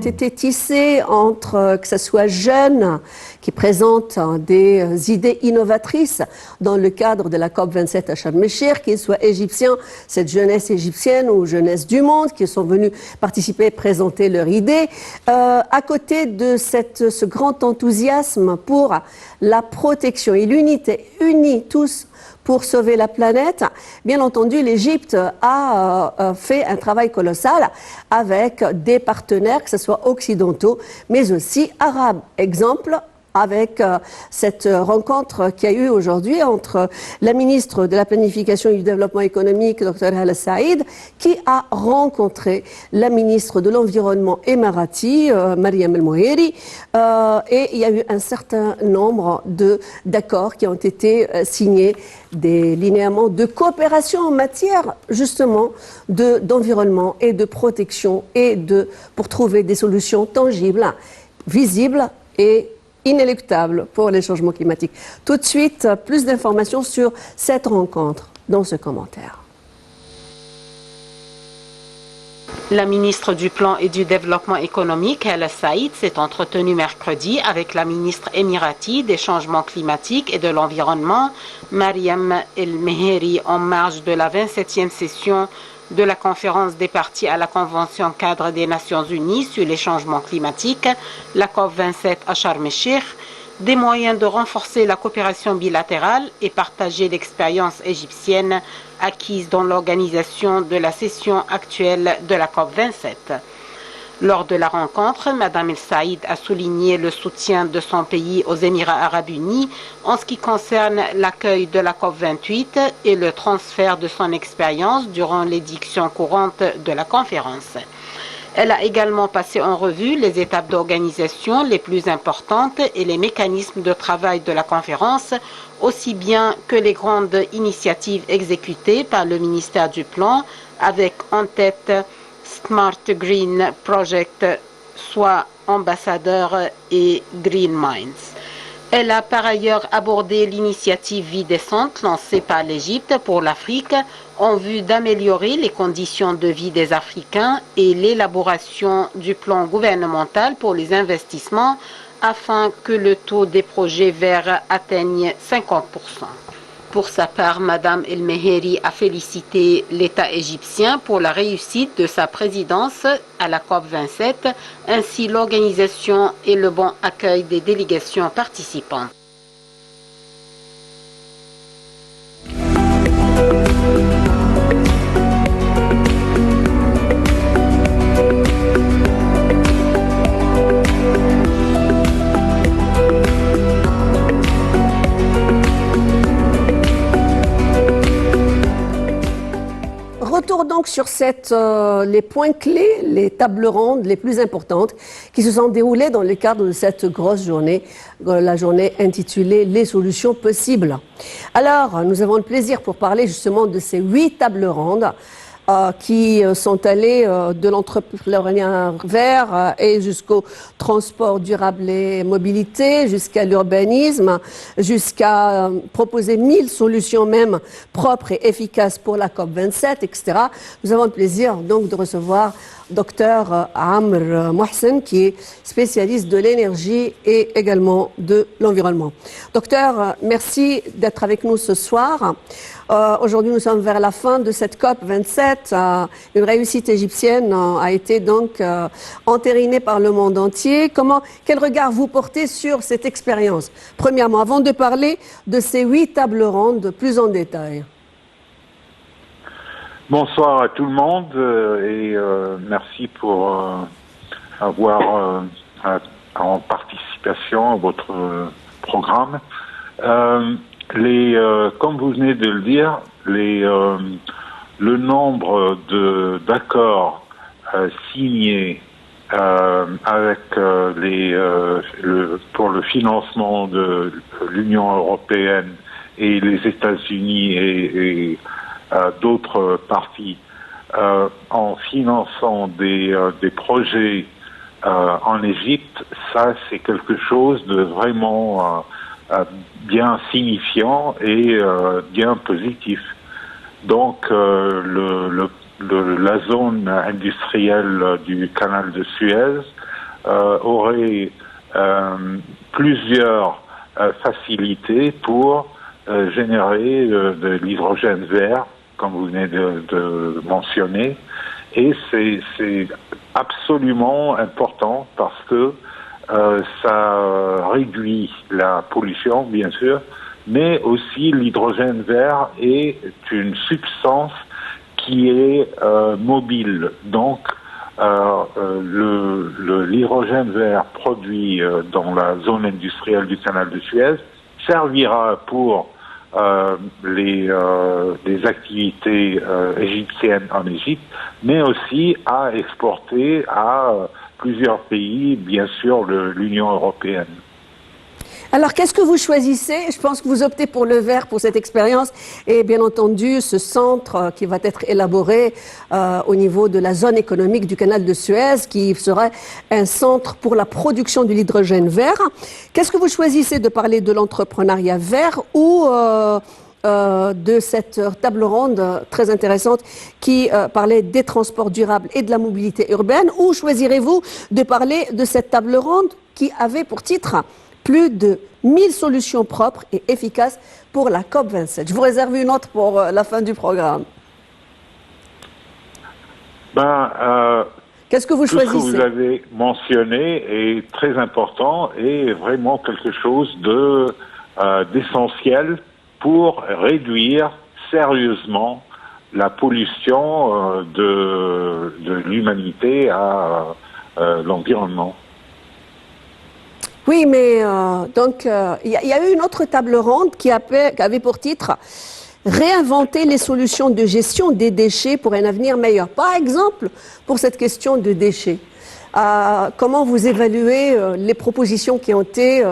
été tissés entre, que ce soit jeunes qui présentent des idées innovatrices dans le cadre de la COP27 à Sharm el-Sheikh, qu'ils soient égyptiens, cette jeunesse égyptienne ou jeunesse du monde, qui sont venus participer et présenter leurs idées, à côté de ce grand enthousiasme pour la protection et l'unité, unis tous pour sauver la planète. Bien entendu, l'Égypte a fait un travail colossal avec des partenaires, que ce soit occidentaux, mais aussi arabes. Exemple, avec cette rencontre qu'il y a eu aujourd'hui entre la ministre de la Planification et du Développement économique, Dr Hala Saïd, qui a rencontré la ministre de l'Environnement émirati, Mariam El Mouheri, et il y a eu un certain nombre d'accords qui ont été signés, des linéaments de coopération en matière justement d'environnement et de protection et pour trouver des solutions tangibles, visibles et inéluctable pour les changements climatiques. Tout de suite, plus d'informations sur cette rencontre dans ce commentaire. La ministre du Plan et du Développement économique, Hala Saïd, s'est entretenue mercredi avec la ministre émirati des changements climatiques et de l'environnement, Mariam El Mouheri, en marge de la 27e session de la conférence des parties à la Convention cadre des Nations Unies sur les changements climatiques, la COP27 à Sharm el-Sheikh, des moyens de renforcer la coopération bilatérale et partager l'expérience égyptienne acquise dans l'organisation de la session actuelle de la COP27. Lors de la rencontre, Mme El Saïd a souligné le soutien de son pays aux Émirats arabes unis en ce qui concerne l'accueil de la COP28 et le transfert de son expérience durant l'édiction courante de la conférence. Elle a également passé en revue les étapes d'organisation les plus importantes et les mécanismes de travail de la conférence, aussi bien que les grandes initiatives exécutées par le ministère du Plan, avec en tête Smart Green Project, soit ambassadeur et Green Minds. Elle a par ailleurs abordé l'initiative Vie décente lancée par l'Égypte pour l'Afrique en vue d'améliorer les conditions de vie des Africains et l'élaboration du plan gouvernemental pour les investissements afin que le taux des projets verts atteigne 50%. Pour sa part, Mme El Mouheri a félicité l'État égyptien pour la réussite de sa présidence à la COP27, ainsi l'organisation et le bon accueil des délégations participantes. Retour donc sur les points clés, les tables rondes les plus importantes qui se sont déroulées dans le cadre de cette grosse journée, la journée intitulée « Les solutions possibles ». Alors, nous avons le plaisir pour parler justement de ces 8 tables rondes qui sont allés de l'entrepreneuriat vert et jusqu'au transport durable et mobilité, jusqu'à l'urbanisme, jusqu'à proposer 1000 solutions même propres et efficaces pour la COP27, etc. Nous avons le plaisir donc de recevoir Dr Amr Mohsen, qui est spécialiste de l'énergie et également de l'environnement. Docteur, merci d'être avec nous ce soir. Aujourd'hui, nous sommes vers la fin de cette COP27. Une réussite égyptienne a été donc entérinée par le monde entier. Quel regard vous portez sur cette expérience? Premièrement, avant de parler de ces 8 tables rondes plus en détail. Bonsoir à tout le monde et merci pour avoir en participation à votre programme. Comme vous venez de le dire, le nombre d'accords signés avec pour le financement de l'Union européenne et les États-Unis et d'autres parties en finançant des projets en Égypte, ça c'est quelque chose de vraiment bien signifiant et bien positif. Donc la zone industrielle du canal de Suez aurait plusieurs facilités pour générer de l'hydrogène vert, comme vous venez de mentionner. Et c'est absolument important parce que ça réduit la pollution, bien sûr, mais aussi l'hydrogène vert est une substance qui est mobile. Donc, l'hydrogène vert produit dans la zone industrielle du canal de Suez servira pour les activités égyptiennes en Égypte, mais aussi à exporter à plusieurs pays, bien sûr l'Union européenne. Alors, qu'est-ce que vous choisissez? Je pense que vous optez pour le vert pour cette expérience et bien entendu ce centre qui va être élaboré au niveau de la zone économique du canal de Suez qui serait un centre pour la production de l'hydrogène vert. Qu'est-ce que vous choisissez de parler de l'entrepreneuriat vert ou de cette table ronde très intéressante qui parlait des transports durables et de la mobilité urbaine, ou choisirez-vous de parler de cette table ronde qui avait pour titre plus de 1000 solutions propres et efficaces pour la COP27? Je vous réserve une autre pour la fin du programme. Qu'est-ce que vous choisissez? Tout ce que vous avez mentionné est très important et vraiment quelque chose d'essentiel pour réduire sérieusement la pollution de l'humanité à l'environnement. Oui, mais donc il y a eu une autre table ronde qui avait pour titre « Réinventer les solutions de gestion des déchets pour un avenir meilleur ». Par exemple, pour cette question de déchets, comment vous évaluez les propositions qui ont été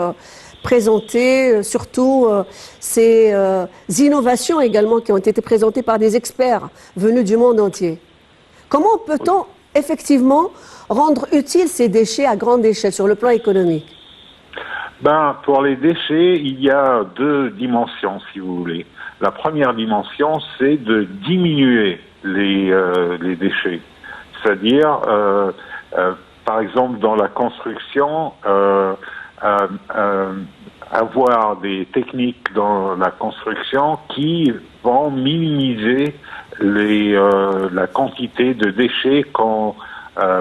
présentées, surtout ces innovations également qui ont été présentées par des experts venus du monde entier? Comment peut-on effectivement rendre utiles ces déchets à grande échelle sur le plan économique? Pour les déchets, il y a deux dimensions, si vous voulez. La première dimension, c'est de diminuer les déchets. C'est-à-dire, par exemple, dans la construction, avoir des techniques dans la construction qui vont minimiser la quantité de déchets qu'on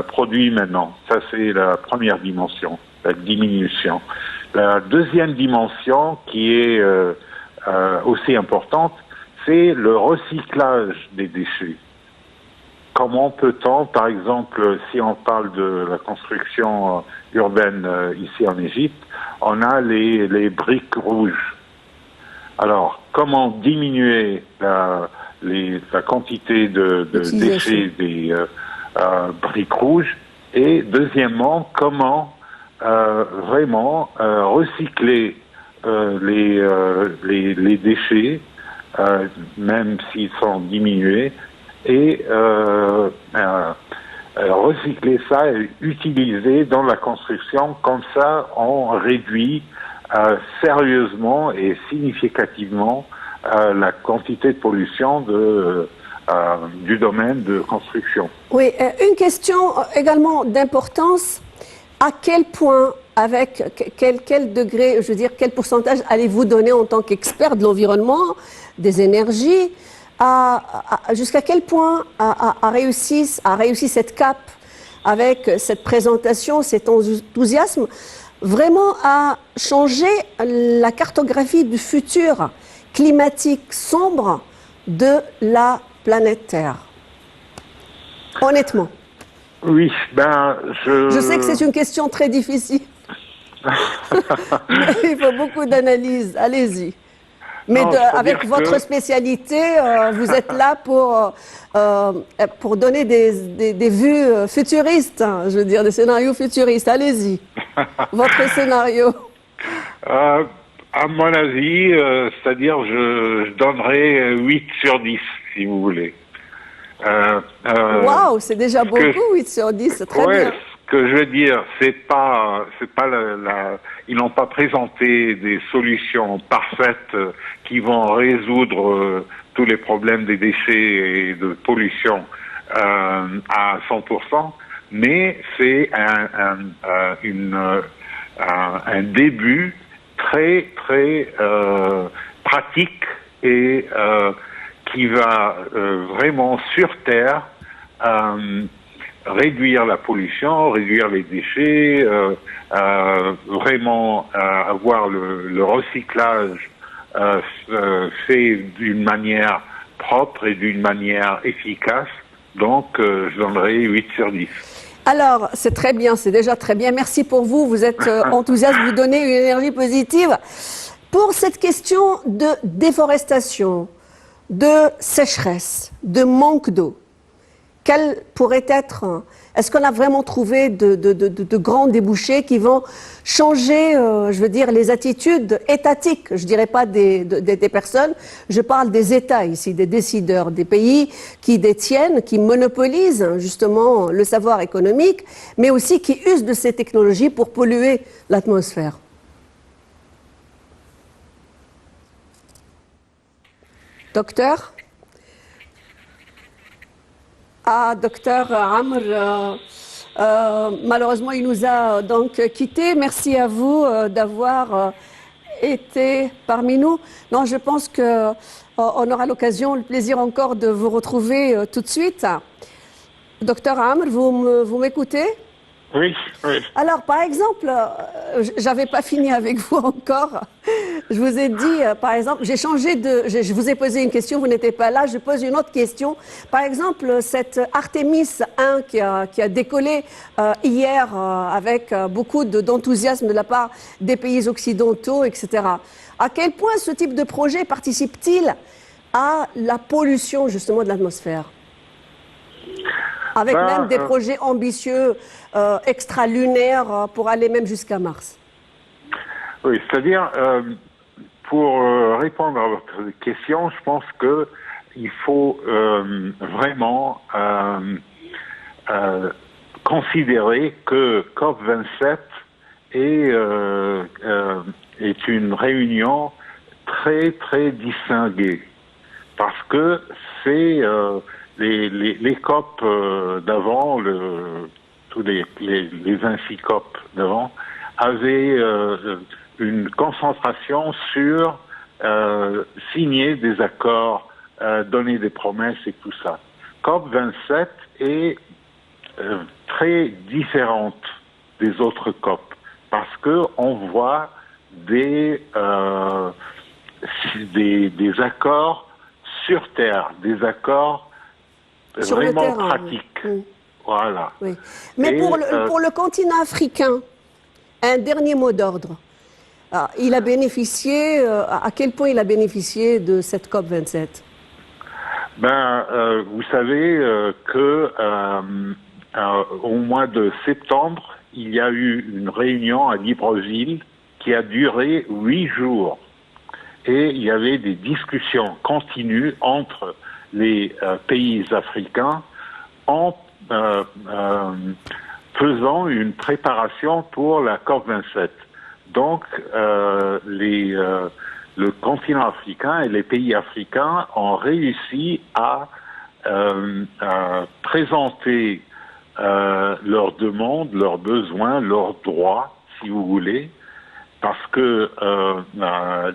produit maintenant. Ça, c'est la première dimension, la diminution. La deuxième dimension, qui est aussi importante, c'est le recyclage des déchets. Comment peut-on, par exemple, si on parle de la construction urbaine ici en Égypte, on a les briques rouges. Alors, comment diminuer la quantité de déchets des briques rouges? Et deuxièmement, comment vraiment recycler les déchets, même s'ils sont diminués, et recycler ça et utiliser dans la construction. Comme ça, on réduit sérieusement et significativement la quantité de pollution du domaine de construction. Oui, une question également d'importance. À quel point, avec quel degré, je veux dire, quel pourcentage allez-vous donner en tant qu'expert de l'environnement, des énergies, jusqu'à quel point a réussi cette CAP avec cette présentation, cet enthousiasme, vraiment à changer la cartographie du futur climatique sombre de la planète Terre? Honnêtement. Oui, Je sais que c'est une question très difficile. Il faut beaucoup d'analyse. Allez-y. Mais avec votre spécialité, vous êtes là pour donner des vues futuristes, hein, je veux dire, des scénarios futuristes. Allez-y. Votre scénario. À mon avis, c'est-à-dire je donnerais 8 sur 10, si vous voulez. Waouh, c'est déjà beaucoup, 8 sur 10, c'est très bien. Ce que je veux dire, c'est pas ils n'ont pas présenté des solutions parfaites qui vont résoudre tous les problèmes des déchets et de pollution à 100%, mais c'est un début très pratique et qui va vraiment sur Terre réduire la pollution, réduire les déchets, vraiment avoir le recyclage fait d'une manière propre et d'une manière efficace. Donc, je donnerai 8 sur 10. Alors, c'est très bien, c'est déjà très bien. Merci pour vous, vous êtes enthousiaste, vous donnez une énergie positive. Pour cette question de déforestation, de sécheresse, de manque d'eau, quel pourrait être... Est-ce qu'on a vraiment trouvé de grands débouchés qui vont changer, je veux dire, les attitudes étatiques? Je ne dirais pas des personnes, je parle des États ici, des décideurs, des pays qui détiennent, qui monopolisent justement le savoir économique, mais aussi qui usent de ces technologies pour polluer l'atmosphère. Docteur? Docteur Amr, malheureusement, il nous a donc quittés. Merci à vous d'avoir été parmi nous. Non, je pense qu'on aura l'occasion, le plaisir encore de vous retrouver tout de suite. Docteur Amr, vous m'écoutez? Oui, oui. Alors, par exemple, j'avais pas fini avec vous encore. Je vous ai dit, par exemple, j'ai changé je vous ai posé une question, vous n'étiez pas là, je pose une autre question. Par exemple, cette Artemis 1 qui a décollé hier avec beaucoup d'enthousiasme de la part des pays occidentaux, etc. À quel point ce type de projet participe-t-il à la pollution, justement, de l'atmosphère ? Avec même des projets ambitieux, extralunaires, pour aller même jusqu'à Mars. Oui, c'est-à-dire, pour répondre à votre question, je pense qu'il faut vraiment considérer que COP27 est une réunion très distinguée, parce que c'est les COP d'avant, tous les 26 COP d'avant, avaient une concentration sur signer des accords, donner des promesses et tout ça. COP27 est très différente des autres COP, parce que on voit des accords sur Terre, des accords sur vraiment le terrain, pratiques. Oui. Voilà. Oui. Mais pour le continent africain, un dernier mot d'ordre. Il a bénéficié, à quel point il a bénéficié de cette COP27? Vous savez que au mois de septembre, il y a eu une réunion à Libreville qui a duré 8 jours. Et il y avait des discussions continues entre les pays africains en faisant une préparation pour la COP27. Donc, le continent africain et les pays africains ont réussi à présenter leurs demandes, leurs besoins, leurs droits, si vous voulez, parce que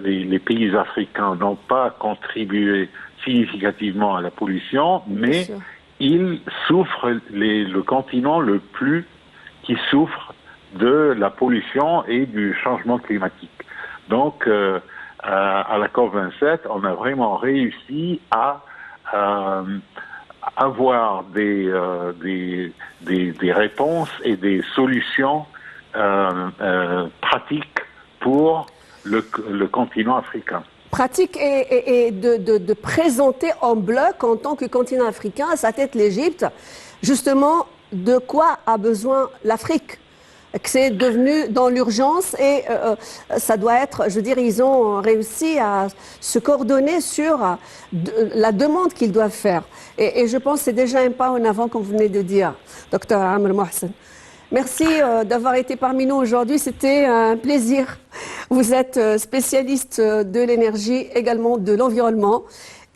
les pays africains n'ont pas contribué significativement à la pollution, mais ils souffrent, le continent le plus qui souffre de la pollution et du changement climatique. Donc, à la COP27, on a vraiment réussi à avoir des réponses et des solutions pratiques pour le continent africain. Pratique et de présenter en bloc, en tant que continent africain, à sa tête l'Égypte, justement, de quoi a besoin l'Afrique. Que c'est devenu dans l'urgence et ça doit être, je veux dire, ils ont réussi à se coordonner sur la demande qu'ils doivent faire. Et je pense que c'est déjà un pas en avant, comme vous venez de dire, Dr Amr Mohsen. Merci d'avoir été parmi nous aujourd'hui, c'était un plaisir. Vous êtes spécialiste de l'énergie, également de l'environnement.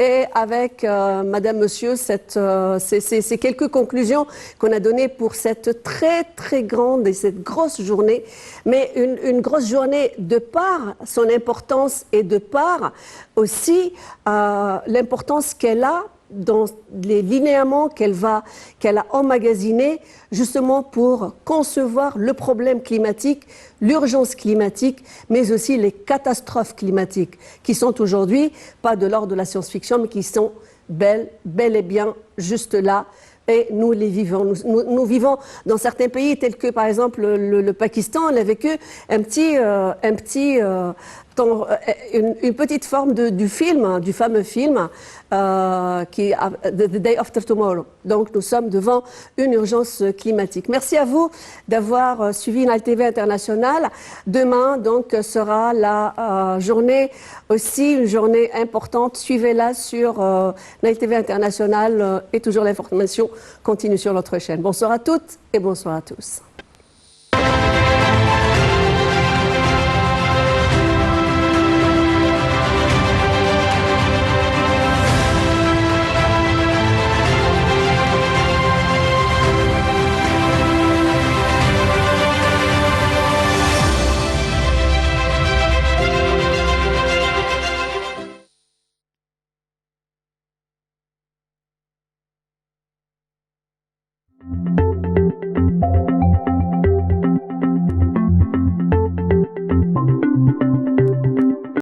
et avec Madame, Monsieur, ces quelques conclusions qu'on a données pour cette très très grande et cette grosse journée, mais une grosse journée de par son importance et de par aussi l'importance qu'elle a dans les linéaments qu'elle a emmagasinés justement pour concevoir le problème climatique, l'urgence climatique, mais aussi les catastrophes climatiques qui sont aujourd'hui pas de l'ordre de la science-fiction, mais qui sont bel et bien juste là. Et nous les vivons. Nous vivons dans certains pays tels que, par exemple, le Pakistan. On a vécu une petite forme du film, du fameux film, The Day After Tomorrow. Donc, nous sommes devant une urgence climatique. Merci à vous d'avoir suivi Nile TV International. Demain, donc, sera la journée aussi, une journée importante. Suivez-la sur Nile TV International et toujours l'information continue sur notre chaîne. Bonsoir à toutes et bonsoir à tous.